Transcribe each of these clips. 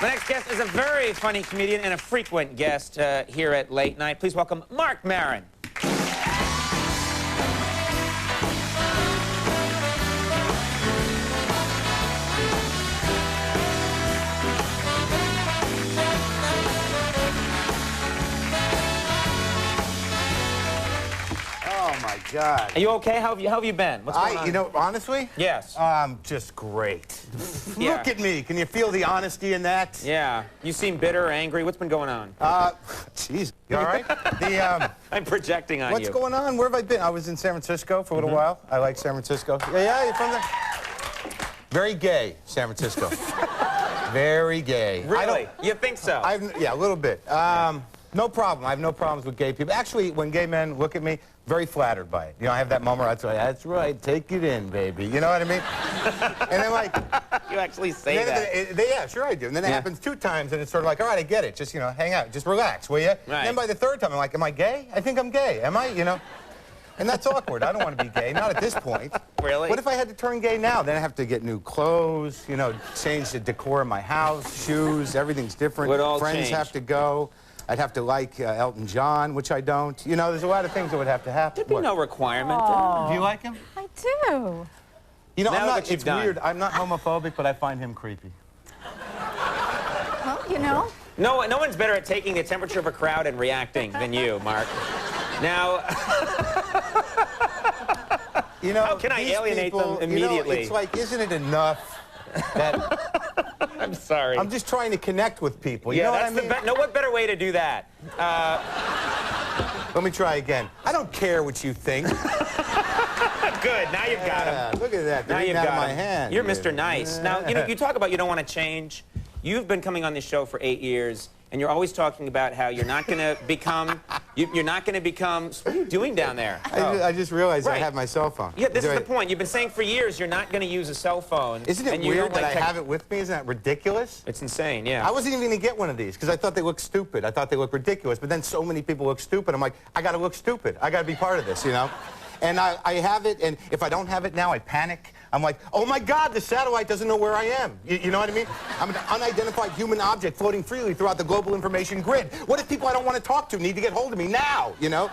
The next guest is a very funny comedian and a frequent guest here at Late Night. Please welcome Marc Maron. Oh my God. Are you okay? How have you been? What's going on? You know, honestly? Yes. Just great. Yeah. Look at me. Can you feel the honesty in that? Yeah. You seem bitter, angry. What's been going on? Jeez. You all right? I'm projecting on what's you. going on? Where have I been? I was in San Francisco for a little while. I like San Francisco. Yeah, you're from there? Very gay, San Francisco. Very gay. Really? You think so? Yeah, a little bit. No problem. I have no problems with gay people. Actually, when gay men look at me, very flattered by it. You know, I have that moment where I say, that's right, take it in, baby. You know what I mean? And then, like... You actually say that. Yeah, sure I do. And then it happens 2 times, and it's sort of like, all right, I get it. Just, you know, hang out. Just relax, will you? Right. And then by the 3rd time, I'm like, am I gay? I think I'm gay. Am I? You know? And that's awkward. I don't want to be gay. Not at this point. Really? What if I had to turn gay now? Then I have to get new clothes, you know, change the decor of my house, shoes, everything's different. Would all Friends change. have to go. I'd have to like Elton John, which I don't. You know, there's a lot of things that would have to happen. There'd be no requirement. Do you like him? I do. You know, Now I'm look not, what you've it's done. weird. I'm not homophobic, but I find him creepy. Well, you know. No one's better at taking the temperature of a crowd and reacting than you, Marc. Now, You know, how can I these alienate people, them immediately? You know, it's like, isn't it enough that I'm sorry. I'm just trying to connect with people? You know what I mean? No, what better way to do that? Let me try again. I don't care what you think. Good. Now you've got him. Look at that. Now They're you've eating out of got my him. hand. You're Mr. Nice. Now, you know, you talk about you don't want to change. You've been coming on this show for 8 years, and you're always talking about how you're not going to become. You're not going to become. What are you doing down there? I just realized I Right. have my cell phone. Yeah, this is the point. You've been saying for years you're not going to use a cell phone. Isn't it and you weird don't that like I have it with me? Isn't that ridiculous? It's insane, yeah. I wasn't even going to get one of these because I thought they looked stupid. I thought they looked ridiculous. But then so many people look stupid. I'm like, I got to look stupid. I got to be part of this, you know? And I have it, and if I don't have it now, I panic. I'm like, oh my God, the satellite doesn't know where I am. You know what I mean? I'm an unidentified human object floating freely throughout the global information grid. What if people I don't want to talk to need to get hold of me now, you know?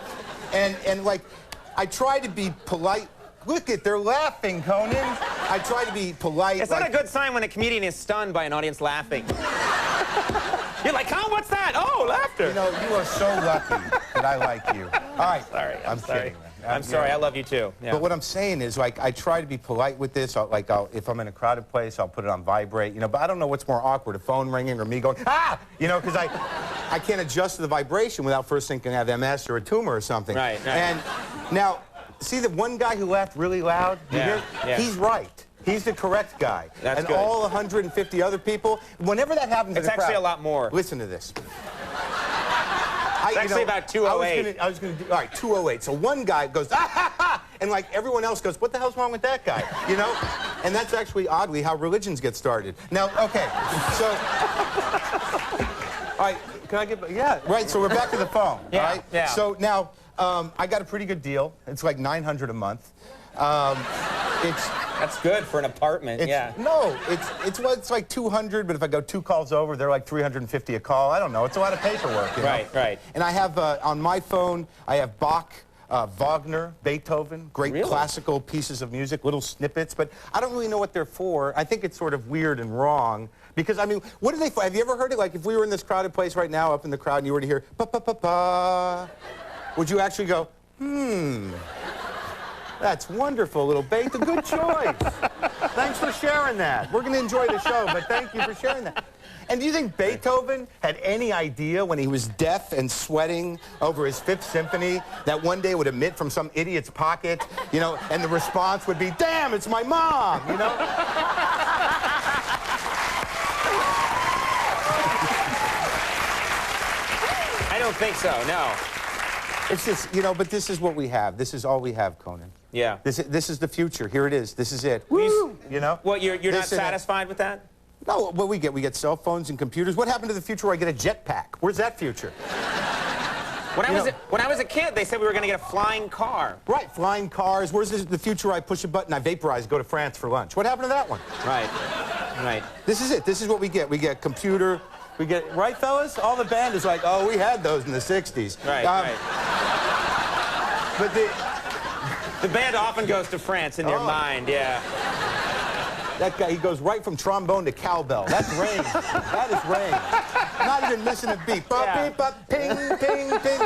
And like, I try to be polite. Look it, they're laughing, Conan. I try to be polite. It's not a good sign when a comedian is stunned by an audience laughing. You're like, huh, what's that? Oh, laughter. You know, you are so lucky that I like you. All right. Sorry, I'm sorry. kidding, man. I'm sorry, I love you too. Yeah. But what I'm saying is, like, I try to be polite with this. If I'm in a crowded place, I'll put it on vibrate, you know. But I don't know what's more awkward, a phone ringing or me going, ah! You know, because I can't adjust to the vibration without first thinking I have MS or a tumor or something. Right. And now, see the one guy who laughed really loud? Did you hear? Yeah. He's right. He's the correct guy. That's and good. all 150 other people, whenever that happens in It's a crowd... actually a lot more. Listen to this. It's actually about 208. I was gonna do, all right, 208. So one guy goes, ah, ha, ha, and like everyone else goes, what the hell's wrong with that guy? You know? And that's actually, oddly, how religions get started. Now, okay, so... All right, can I get... Yeah, right, so we're back to the phone, Yeah, all right? yeah. So now, I got a pretty good deal. It's like $900 a month. That's good for an apartment, yeah. No, it's like 200, but if I go 2 calls over, they're like 350 a call. I don't know. It's a lot of paperwork, you know? Right, right. And I have, on my phone, I have Bach, Wagner, Beethoven, great classical pieces of music, little snippets, but I don't really know what they're for. I think it's sort of weird and wrong. Because, I mean, what are they for? Have you ever heard it? Like, if we were in this crowded place right now, up in the crowd, and you were to hear, pa-pa-pa-pa, would you actually go, that's wonderful, little Beethoven. Good choice. Thanks for sharing that. We're going to enjoy the show, but thank you for sharing that. And do you think Beethoven had any idea when he was deaf and sweating over his 5th symphony that one day it would emit from some idiot's pocket, you know, and the response would be, damn, it's my mom, you know? I don't think so, no. It's just, you know, but this is what we have. This is all we have, Conan. Yeah. This is the future. Here it is. This is it. Woo! You know? What, you're not satisfied with that? No, what we get cell phones and computers. What happened to the future where I get a jetpack? Where's that future? When I was a kid, they said we were going to get a flying car. Right, flying cars. Where's the future where I push a button, I vaporize, go to France for lunch? What happened to that one? Right. Right. This is it. This is what we get. We get computer. We get, right, fellas? All the band is like, oh, we had those in the 60s. Right, right. But the band often goes to France in your mind, yeah. That guy, he goes right from trombone to cowbell. That's range. That is range. Not even missing a beat. Yeah. Beep, bop, ping, ping, ping.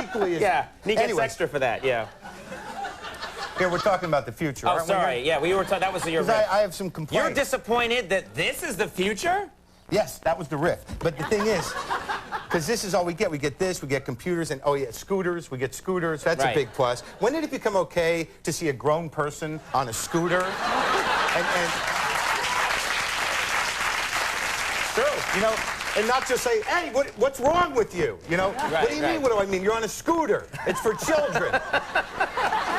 Equally as... Yeah, and he gets Anyways, extra for that, yeah. here, we're talking about the future, Oh, aren't we? sorry, yeah, we were talking, that was your riff. I have some complaints. You're disappointed that this is the future? Yes, that was the riff. But the thing is, because this is all we get. We get this, we get computers, and oh yeah, scooters. We get scooters. That's a big plus. When did it become okay to see a grown person on a scooter? and true, you know, and not just say, hey, what's wrong with you? You know, what do you mean, what do I mean? You're on a scooter. It's for children.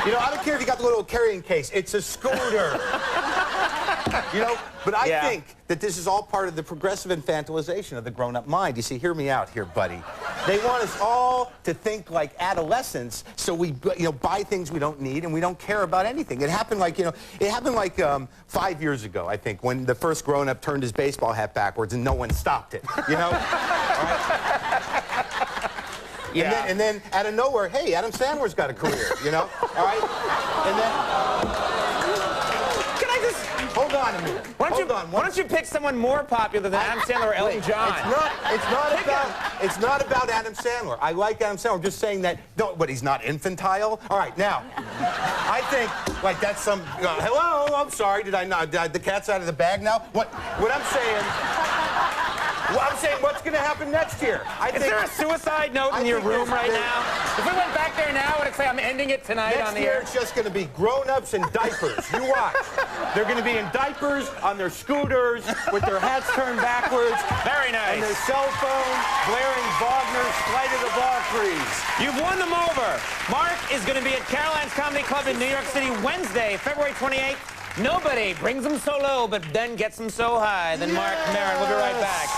You know, I don't care if you got the little carrying case. It's a scooter. You know, but I think that this is all part of the progressive infantilization of the grown-up mind. You see, hear me out here, buddy. They want us all to think like adolescents, so we, you know, buy things we don't need and we don't care about anything. It happened like, you know, it happened like 5 years ago, I think, when the first grown-up turned his baseball hat backwards and no one stopped it, you know? All right? Yeah. And then out of nowhere, hey, Adam Sandler's got a career, you know? All right? And then... Hold on a minute. Why don't you pick someone more popular than Adam Sandler or Elton John? It's not about Adam Sandler. I like Adam Sandler. I'm just saying that, but he's not infantile? All right, now, I think, like, that's some, hello, I'm sorry, did the cat's out of the bag now? What I'm saying... Well, I'm saying, what's going to happen next year? Is there a suicide note in your room right now? If we went back there now, would it say, I'm ending it tonight on the air? Next year, it's just going to be grown-ups in diapers. You watch. They're going to be in diapers, on their scooters, with their hats turned backwards. Very nice. And their cell phones, blaring Wagner's Flight of the Valkyries. You've won them over. Marc is going to be at Caroline's Comedy Club in New York City Wednesday, February 28th. Nobody brings them so low, but then gets them so high. Then Marc, Maron, we'll be right back.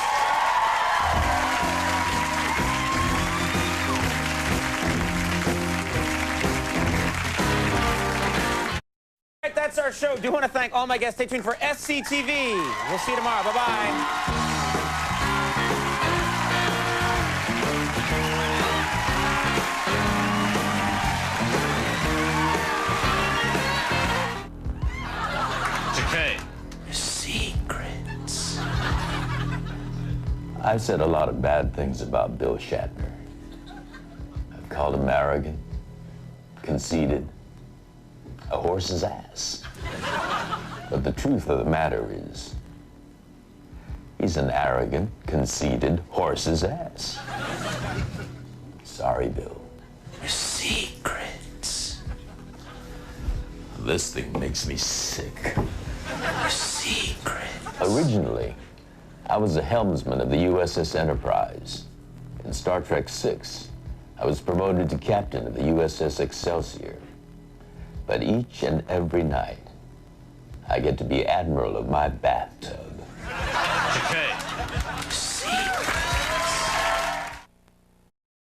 That's our show. Do want to thank all my guests. Stay tuned for SCTV. We'll see you tomorrow. Bye-bye. Secrets. I've said a lot of bad things about Bill Shatner. I've called him arrogant, conceited, a horse's ass. But the truth of the matter is, he's an arrogant, conceited horse's ass. Sorry, Bill. Secrets. This thing makes me sick. Secrets. Originally, I was a helmsman of the USS Enterprise. In Star Trek VI, I was promoted to captain of the USS Excelsior. But each and every night, I get to be admiral of my bathtub.